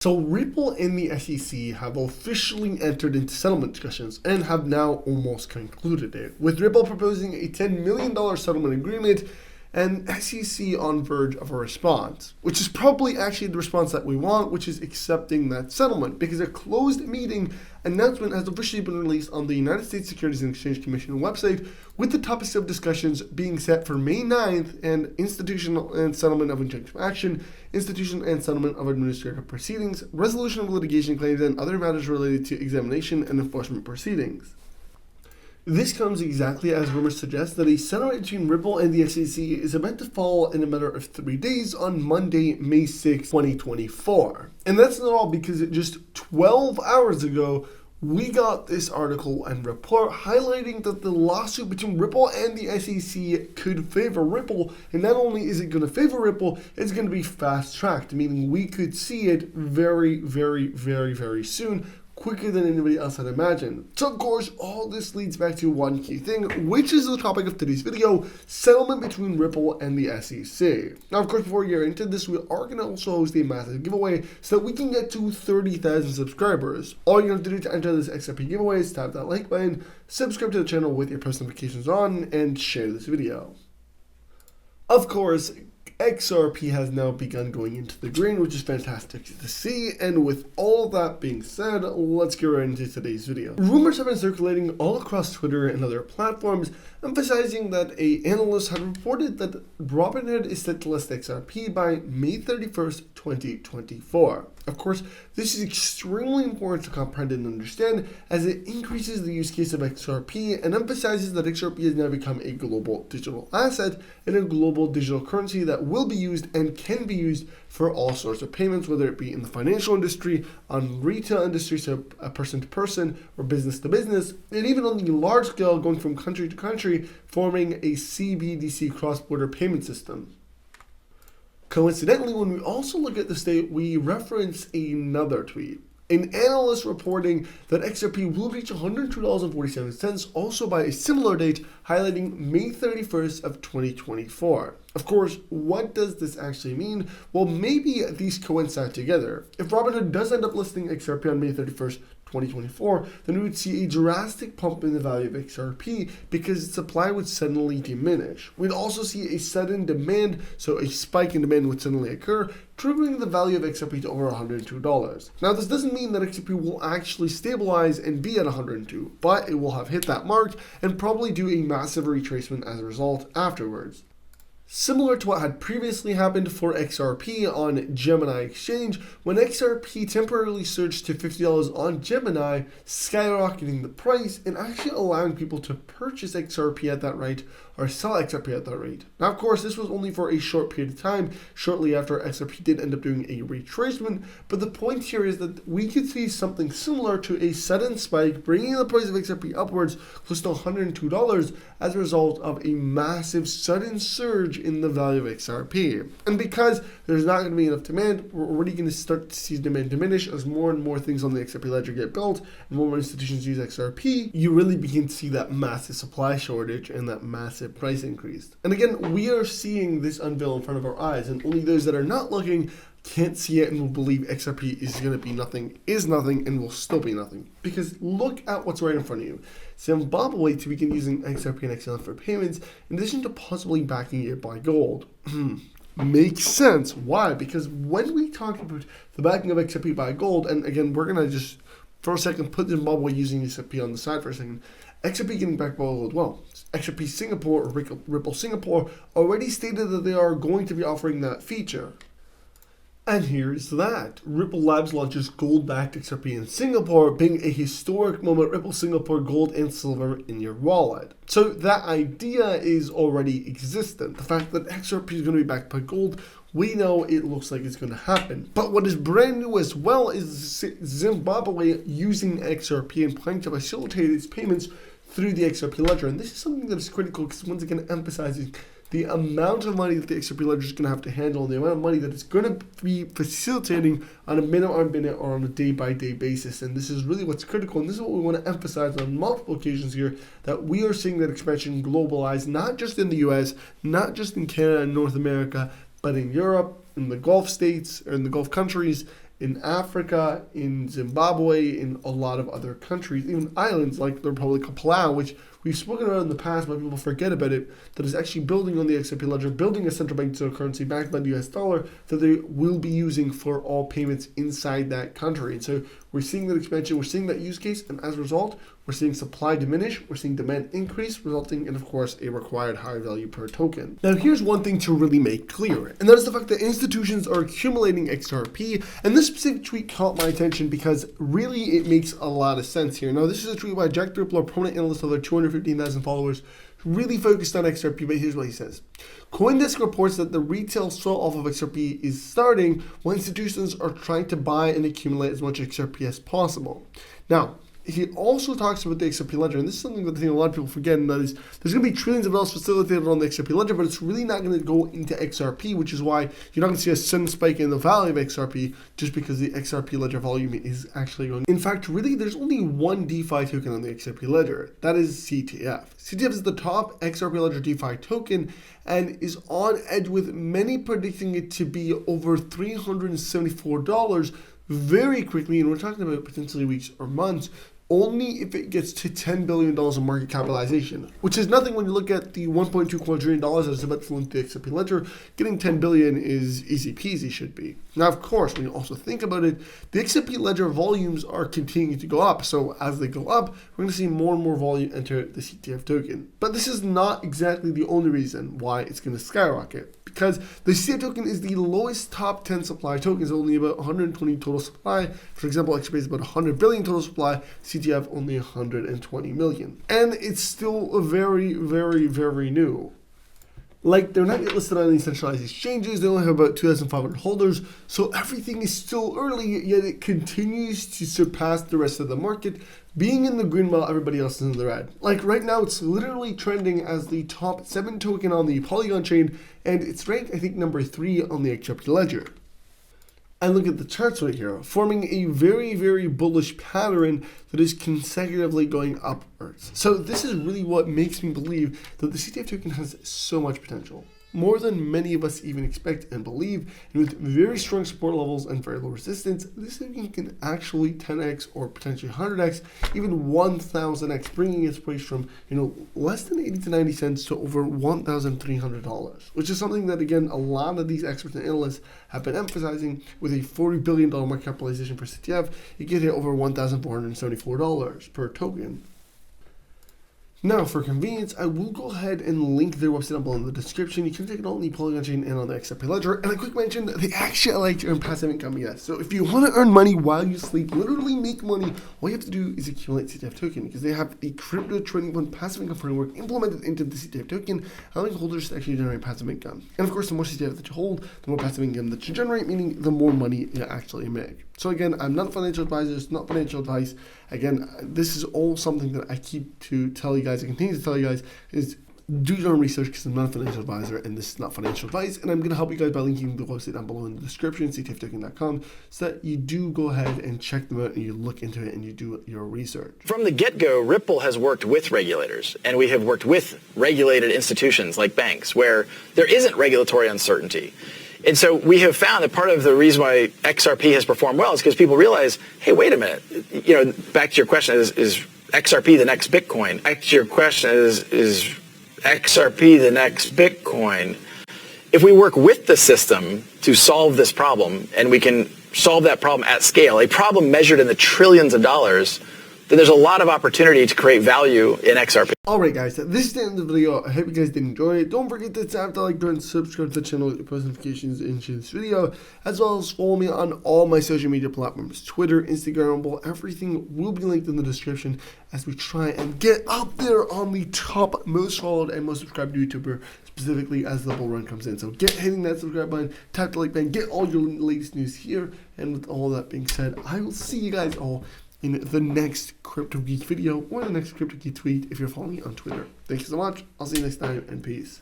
So Ripple and the SEC have officially entered into settlement discussions and have now almost concluded it, with Ripple proposing a $10 million settlement agreement and SEC on verge of a response, which is probably actually the response that we want, which is accepting that settlement, because a closed meeting announcement has officially been released on the United States Securities and Exchange Commission website, with the topics of discussions being set for May 9th and institutional and settlement of injunctive action, institution and settlement of administrative proceedings, resolution of litigation claims, and other matters related to examination and enforcement proceedings. This comes exactly as rumors suggest that a settlement between Ripple and the SEC is about to fall in a matter of 3 days on Monday, May 6, 2024. And that's not all, because just 12 hours ago, we got this article and report highlighting that the lawsuit between Ripple and the SEC could favor Ripple, and not only is it going to favor Ripple, it's going to be fast-tracked, meaning we could see it very, very, very, very soon, quicker than anybody else had imagined. So of course, all this leads back to one key thing, which is the topic of today's video: settlement between Ripple and the SEC. Now of course, before we get into this, we are going to also host a massive giveaway so that we can get to 30,000 subscribers. All you have to do to enter this XRP giveaway is tap that like button, subscribe to the channel with your post notifications on, and share this video. Of course, XRP has now begun going into the green, which is fantastic to see, and with all that being said, let's get right into today's video. Rumors have been circulating all across Twitter and other platforms, emphasizing that an analyst had reported that Robinhood is set to list XRP by May 31st, 2024. Of course, this is extremely important to comprehend and understand, as it increases the use case of XRP and emphasizes that XRP has now become a global digital asset and a global digital currency that will be used and can be used for all sorts of payments, whether it be in the financial industry, on retail industry, so person to person or business to business, and even on the large scale, going from country to country, forming a CBDC cross-border payment system. Coincidentally, when we also look at this date, we reference another tweet. An analyst reporting that XRP will reach $102.47 also by a similar date, highlighting May 31st of 2024. Of course, what does this actually mean? Well, maybe these coincide together. If Robinhood does end up listing XRP on May 31st, 2024, then we would see a drastic pump in the value of XRP because its supply would suddenly diminish. We'd also see a sudden demand, so a spike in demand would suddenly occur, triggering the value of XRP to over $102. Now, this doesn't mean that XRP will actually stabilize and be at 102, but it will have hit that mark and probably do a massive retracement as a result afterwards. Similar to what had previously happened for XRP on Gemini Exchange, when XRP temporarily surged to $50 on Gemini, skyrocketing the price and actually allowing people to purchase XRP at that rate or sell XRP at that rate. Now, of course, this was only for a short period of time, shortly after XRP did end up doing a retracement, but the point here is that we could see something similar to a sudden spike, bringing the price of XRP upwards close to $102 as a result of a massive sudden surge in the value of XRP. And because there's not going to be enough demand, we're already going to start to see demand diminish as more and more things on the XRP ledger get built and more institutions use XRP. You really begin to see that massive supply shortage and that massive price increase. And again, we are seeing this unveil in front of our eyes, and only those that are not looking can't see it and will believe XRP is going to be nothing, is nothing, and will still be nothing. Because look at what's right in front of you. Zimbabwe to begin using XRP and XLM for payments, in addition to possibly backing it by gold. Makes sense. Why? Because when we talk about the backing of XRP by gold, and again, we're going to just for a second put Zimbabwe using XRP on the side for a second, XRP getting backed by gold as well. XRP Singapore, or Ripple Singapore, already stated that they are going to be offering that feature. And here's that. Ripple Labs launches gold-backed XRP in Singapore, being a historic moment. Ripple Singapore gold and silver in your wallet. So that idea is already existent. The fact that XRP is going to be backed by gold, we know it looks like it's going to happen. But what is brand new as well is Zimbabwe using XRP and planning to facilitate its payments through the XRP ledger. And this is something that is critical because once again emphasizing the amount of money that the XRP ledger is going to have to handle, and the amount of money that it's going to be facilitating on a minute or on a day-by-day basis. And this is really what's critical, and this is what we want to emphasize on multiple occasions here, that we are seeing that expansion globalize, not just in the US, not just in Canada and North America, but in Europe, in the Gulf states, or in the Gulf countries, in Africa, in Zimbabwe, in a lot of other countries, even islands like the Republic of Palau, which we've spoken about in the past, but people forget about it, that is actually building on the XRP ledger, building a central bank digital currency backed by the US dollar that they will be using for all payments inside that country. And so we're seeing that expansion, we're seeing that use case, and as a result, we're seeing supply diminish, we're seeing demand increase, resulting in, of course, a required higher value per token. Now, here's one thing to really make clear, and that is the fact that institutions are accumulating XRP, and this specific tweet caught my attention because really it makes a lot of sense here. Now, this is a tweet by Jack the Ripple, a prominent analyst of over 215,000 followers, really focused on XRP, but here's what he says. CoinDesk reports that the retail sell-off of XRP is starting while institutions are trying to buy and accumulate as much XRP as possible. Now, he also talks about the XRP ledger, and this is something that I think a lot of people forget, and that is there's going to be trillions of dollars facilitated on the XRP ledger, but it's really not going to go into XRP, which is why you're not going to see a sudden spike in the value of XRP just because the XRP ledger volume is actually going. In fact, really, there's only one DeFi token on the XRP ledger. That is CTF. CTF is the top XRP ledger DeFi token and is on edge, with many predicting it to be over $374 very quickly, and we're talking about potentially weeks or months, only if it gets to $10 billion in market capitalization, which is nothing when you look at the $1.2 quadrillion that is about to flow into the XRP ledger. Getting 10 billion is easy peasy, should be. Now, of course, when you also think about it, the XRP ledger volumes are continuing to go up. So as they go up, we're going to see more and more volume enter the CTF token. But this is not exactly the only reason why it's going to skyrocket, because the CTF token is the lowest top 10 supply tokens, only about 120 total supply. For example, XRP is about 100 billion total supply, CTF only 120 million. And it's still very, very, very new. Like, they're not yet listed on any centralized exchanges, they only have about 2,500 holders, so everything is still early, yet it continues to surpass the rest of the market, being in the green while everybody else is in the red. Like, right now, it's literally trending as the top 7 token on the Polygon chain, and it's ranked, I think, number 3 on the XRP ledger. And look at the charts right here, forming a very, very bullish pattern that is consecutively going upwards. So this is really what makes me believe that the CTF token has so much potential, more than many of us even expect and believe. And with very strong support levels and very low resistance, this token can actually 10x or potentially 100x, even 1000x, bringing its price from, less than 80 to 90 cents to over $1,300, which is something that, again, a lot of these experts and analysts have been emphasizing. With a $40 billion market capitalization for CTF, you get it over $1,474 per token. Now, for convenience, I will go ahead and link their website down below in the description. You can take it on the Polygon chain and on the XRP ledger. And a quick mention, they actually like to earn passive income, yes. So if you want to earn money while you sleep, literally make money, all you have to do is accumulate CTF token, because they have the crypto trading fund passive income framework implemented into the CTF token, allowing holders to actually generate passive income. And of course, the more CTF that you hold, the more passive income that you generate, meaning the more money you actually make. So again, I'm not a financial advisor, it's not financial advice. Again, this is all something that I keep to tell you guys, I continue to tell you guys, is do your own research, because I'm not a financial advisor and this is not financial advice. And I'm going to help you guys by linking the website down below in the description, ctftoken.com, so that you do go ahead and check them out and you look into it and you do your research. From the get-go, Ripple has worked with regulators, and we have worked with regulated institutions like banks where there isn't regulatory uncertainty. And so we have found that part of the reason why XRP has performed well is because people realize, hey, wait a minute, back to your question, is XRP the next Bitcoin? Back to your question, is XRP the next Bitcoin? If we work with the system to solve this problem, and we can solve that problem at scale, a problem measured in the trillions of dollars, then there's a lot of opportunity to create value in XRP. Alright guys, this is the end of the video. I hope you guys did enjoy it. Don't forget to tap the like button, subscribe to the channel, get post notifications into this video, as well as follow me on all my social media platforms, Twitter, Instagram, everything will be linked in the description, as we try and get up there on the top most followed and most subscribed YouTuber, specifically as the bull run comes in. So get hitting that subscribe button, tap the like button, get all your latest news here. And with all that being said, I will see you guys all in the next Crypto Geek video or the next Crypto Geek tweet if you're following me on Twitter. Thank you so much. I'll see you next time, and peace.